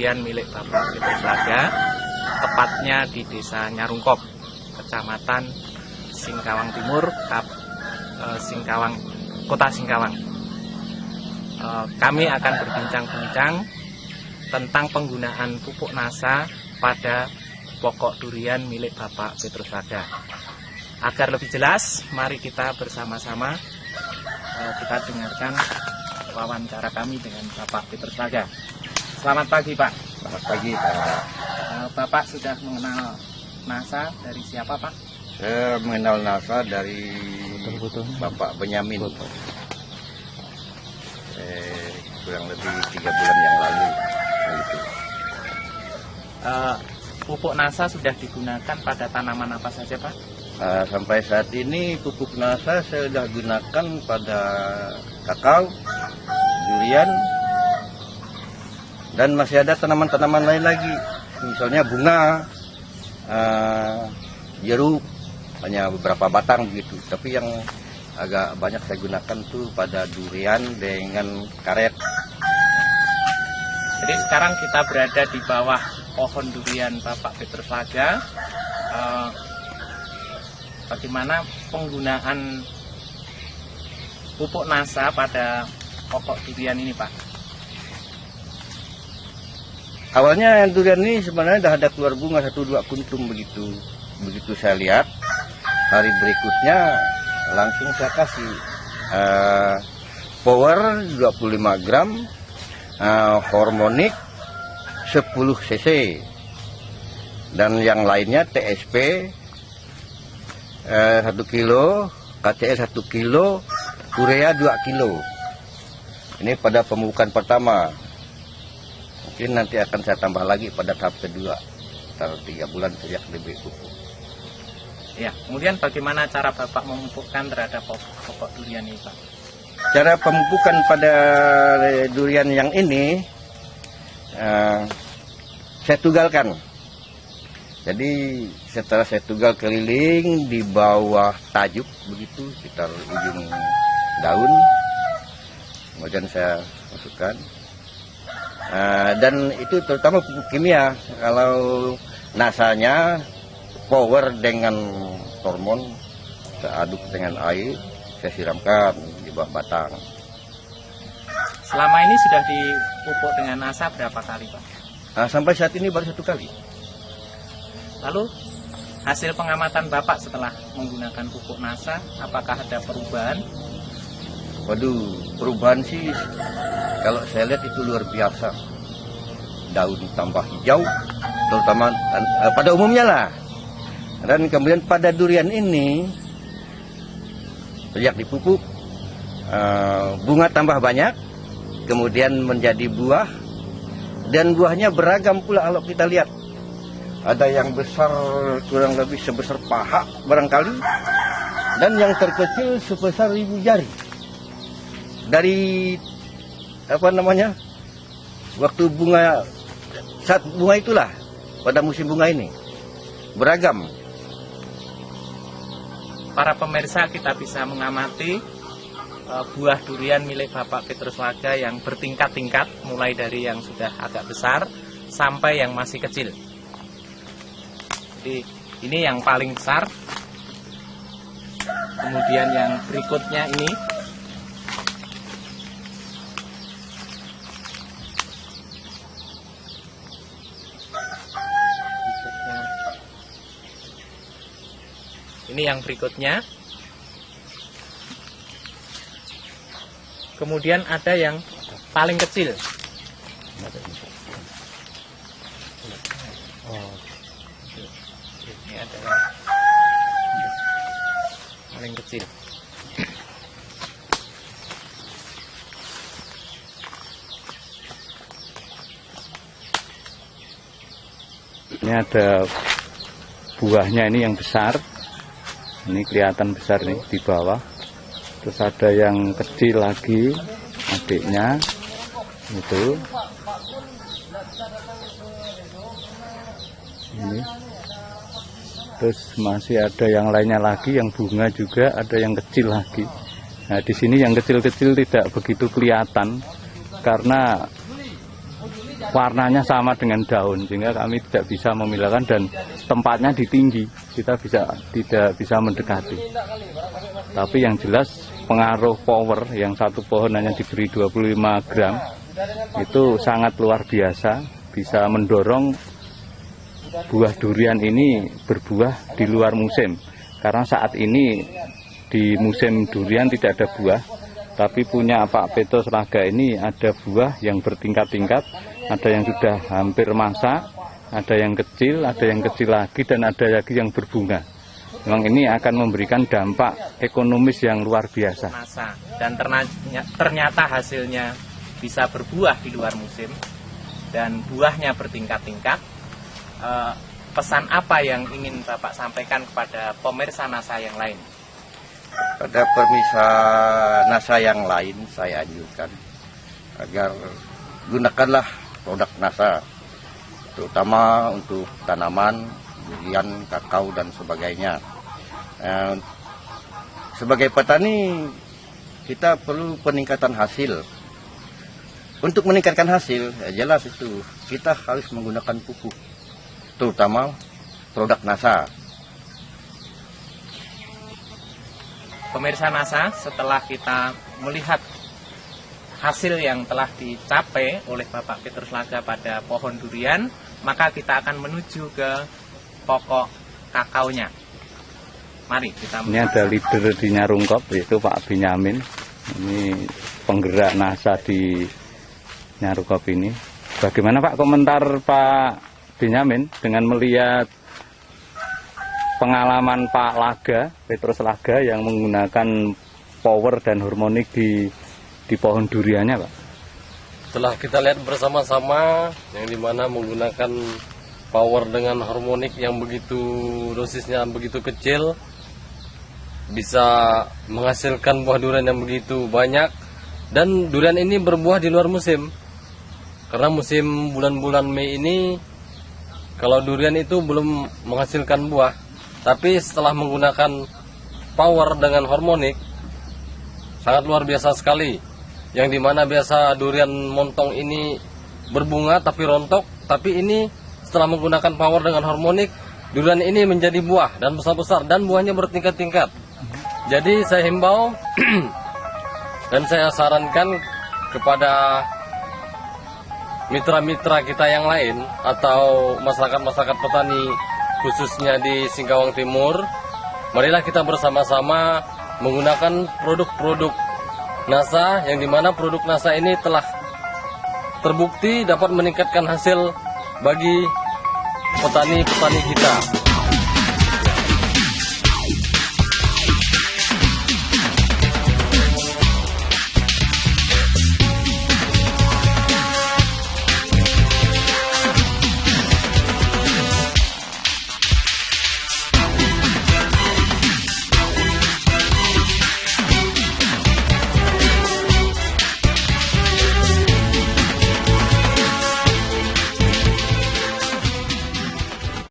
durian milik Bapak Petrus Laga, tepatnya di Desa Nyarungkop, Kecamatan Singkawang Timur, Kota Singkawang. Kami akan berbincang-bincang tentang penggunaan pupuk NASA pada pokok durian milik Bapak Petrus Laga. Agar lebih jelas, mari kita bersama-sama kita dengarkan wawancara kami dengan Bapak Petrus Laga. Selamat pagi, Pak. Selamat pagi, Pak. Bapak sudah mengenal NASA dari siapa, Pak? Saya mengenal NASA dari Bapak Benyamin. Kurang lebih 3 bulan yang lalu. Gitu. Pupuk NASA sudah digunakan pada tanaman apa saja, Pak? Sampai saat ini pupuk NASA saya sudah gunakan pada kakao, durian, dan masih ada tanaman-tanaman lain lagi. Misalnya bunga, jeruk, hanya beberapa batang begitu. Tapi yang agak banyak saya gunakan tuh pada durian dengan karet. Jadi sekarang kita berada di bawah pohon durian Bapak Petrus Laga. Bagaimana penggunaan pupuk NASA pada pokok durian ini, Pak? Awalnya durian ini sebenarnya sudah ada keluar bunga 1-2 kuntum begitu. Begitu saya lihat, hari berikutnya langsung saya kasih power 25 gram, hormonik 10 cc, dan yang lainnya TSP 1 kilo, KCL 1 kilo, urea 2 kilo. Ini pada pemupukan pertama. Mungkin nanti akan saya tambah lagi pada tahap kedua, setelah 3 bulan sejak diberi pupuk. Ya, kemudian bagaimana cara Bapak memupukkan terhadap pokok durian ini, Pak? Cara pemupukan pada durian yang ini, saya tugalkan. Jadi setelah saya tugal keliling di bawah tajuk begitu, sekitar ujung daun, kemudian saya masukkan. Dan itu terutama pupuk kimia. Kalau nasanya power dengan hormon, saya aduk dengan air, saya siramkan di bawah batang. Selama ini sudah dipupuk dengan NASA berapa kali, Pak? Sampai saat ini baru 1 kali. Lalu hasil pengamatan Bapak setelah menggunakan pupuk NASA, apakah ada perubahan? Waduh, perubahan sih kalau saya lihat itu luar biasa. Daun tambah hijau, terutama pada umumnya lah. Dan kemudian pada durian ini, sejak dipupuk, bunga tambah banyak, kemudian menjadi buah, dan buahnya beragam pula kalau kita lihat. Ada yang besar kurang lebih sebesar paha barangkali, dan yang terkecil sebesar 1000 jari. Dari waktu bunga, saat bunga itulah, pada musim bunga ini beragam. Para pemirsa, kita bisa mengamati buah durian milik Bapak Petrus Laga yang bertingkat-tingkat, mulai dari yang sudah agak besar sampai yang masih kecil. Jadi ini yang paling besar. Kemudian yang berikutnya ini. Ini yang berikutnya. Kemudian ada yang paling kecil. Ini adalah paling kecil. Ini ada buahnya, ini yang besar. Ini kelihatan besar nih di bawah. Terus ada yang kecil lagi, adiknya itu. Ini. Terus masih ada yang lainnya lagi, yang bunga juga, ada yang kecil lagi. Nah, di sini yang kecil-kecil tidak begitu kelihatan karena warnanya sama dengan daun, sehingga kami tidak bisa memilahkan, dan tempatnya di tinggi, kita tidak bisa mendekati. Tapi yang jelas pengaruh power yang satu pohon hanya diberi 25 gram itu sangat luar biasa, bisa mendorong buah durian ini berbuah di luar musim. Karena saat ini di musim durian tidak ada buah, tapi punya Pak Petrus Laga ini ada buah yang bertingkat-tingkat, ada yang sudah hampir masak, ada yang kecil lagi, dan ada lagi yang berbunga. Memang ini akan memberikan dampak ekonomis yang luar biasa. Dan ternyata hasilnya bisa berbuah di luar musim dan buahnya bertingkat-tingkat. Pesan apa yang ingin Bapak sampaikan kepada pemirsa NASA yang lain? Pada pemirsa NASA yang lain saya anjurkan agar gunakanlah produk NASA, terutama untuk tanaman, durian, kakao dan sebagainya. Sebagai petani kita perlu peningkatan hasil. Untuk meningkatkan hasil, ya jelas itu kita harus menggunakan pupuk, terutama produk NASA. Pemirsa NASA, setelah kita melihat hasil yang telah dicapai oleh Bapak Petrus Laga pada pohon durian, maka kita akan menuju ke pokok kakaonya. Mari kita. Ini ada leader di Nyarungkop, yaitu Pak Benyamin. Ini penggerak NASA di Nyarungkop ini. Bagaimana Pak komentar Pak Benyamin dengan melihat pengalaman Pak Laga, Petrus Laga yang menggunakan power dan harmonik di pohon duriannya, Pak? Setelah kita lihat bersama-sama, yang dimana menggunakan power dengan harmonik yang begitu dosisnya begitu kecil, bisa menghasilkan buah durian yang begitu banyak, dan durian ini berbuah di luar musim. Karena musim bulan-bulan Mei ini, kalau durian itu belum menghasilkan buah. Tapi setelah menggunakan power dengan harmonik, sangat luar biasa sekali. Yang dimana biasa durian montong ini berbunga tapi rontok, tapi ini setelah menggunakan power dengan harmonik, durian ini menjadi buah dan besar-besar dan buahnya bertingkat-tingkat. Jadi saya himbau dan saya sarankan kepada mitra-mitra kita yang lain atau masyarakat-masyarakat petani khususnya di Singkawang Timur, marilah kita bersama-sama menggunakan produk-produk NASA, yang dimana produk NASA ini telah terbukti dapat meningkatkan hasil bagi petani-petani kita.